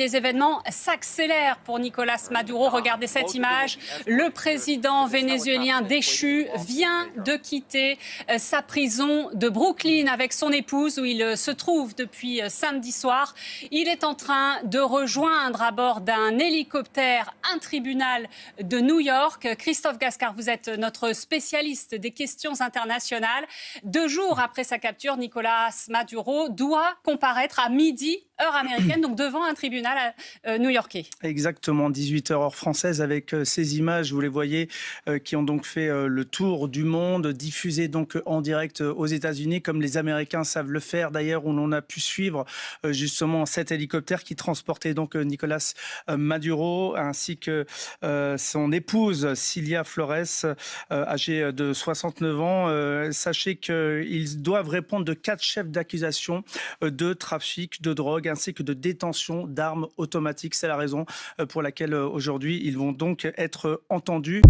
Les événements s'accélèrent pour Nicolás Maduro. Regardez cette image. Le président vénézuélien déchu vient de quitter sa prison de Brooklyn avec son épouse où il se trouve depuis samedi soir. Il est en train de rejoindre à bord d'un hélicoptère un tribunal de New York. Christophe Gascar, vous êtes notre spécialiste des questions internationales. 2 jours après sa capture, Nicolás Maduro doit comparaître à midi, heure américaine, donc devant un tribunal new-yorkais. Exactement, 18h heure française avec ces images, vous les voyez, qui ont donc fait le tour du monde, diffusées donc en direct aux États-Unis, comme les Américains savent le faire. D'ailleurs, où l'on a pu suivre justement cet hélicoptère qui transportait donc Nicolás Maduro, ainsi que son épouse Cilia Flores, âgée de 69 ans. Sachez qu'ils doivent répondre de 4 chefs d'accusation de trafic de drogue ainsi que de détention d'armes automatiques. C'est la raison pour laquelle aujourd'hui ils vont donc être entendus.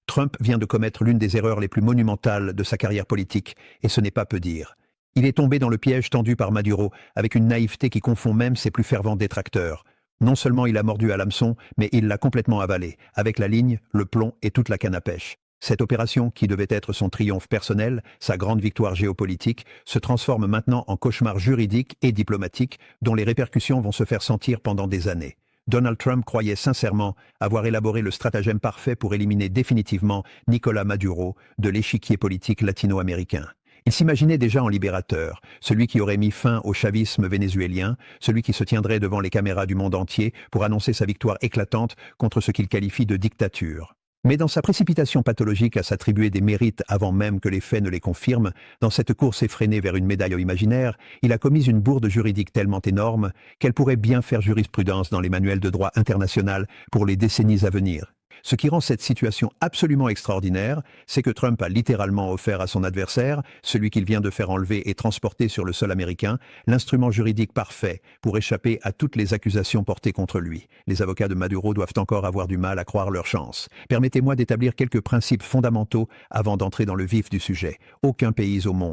Trump vient de commettre l'une des erreurs les plus monumentales de sa carrière politique, et ce n'est pas peu dire. Il est tombé dans le piège tendu par Maduro, avec une naïveté qui confond même ses plus fervents détracteurs. Non seulement il a mordu à l'hameçon, mais il l'a complètement avalé, avec la ligne, le plomb et toute la canne à pêche. Cette opération, qui devait être son triomphe personnel, sa grande victoire géopolitique, se transforme maintenant en cauchemar juridique et diplomatique dont les répercussions vont se faire sentir pendant des années. Donald Trump croyait sincèrement avoir élaboré le stratagème parfait pour éliminer définitivement Nicolás Maduro de l'échiquier politique latino-américain. Il s'imaginait déjà en libérateur, celui qui aurait mis fin au chavisme vénézuélien, celui qui se tiendrait devant les caméras du monde entier pour annoncer sa victoire éclatante contre ce qu'il qualifie de dictature. Mais dans sa précipitation pathologique à s'attribuer des mérites avant même que les faits ne les confirment, dans cette course effrénée vers une médaille imaginaire, il a commis une bourde juridique tellement énorme qu'elle pourrait bien faire jurisprudence dans les manuels de droit international pour les décennies à venir. Ce qui rend cette situation absolument extraordinaire, c'est que Trump a littéralement offert à son adversaire, celui qu'il vient de faire enlever et transporter sur le sol américain, l'instrument juridique parfait pour échapper à toutes les accusations portées contre lui. Les avocats de Maduro doivent encore avoir du mal à croire leur chance. Permettez-moi d'établir quelques principes fondamentaux avant d'entrer dans le vif du sujet. Aucun pays au monde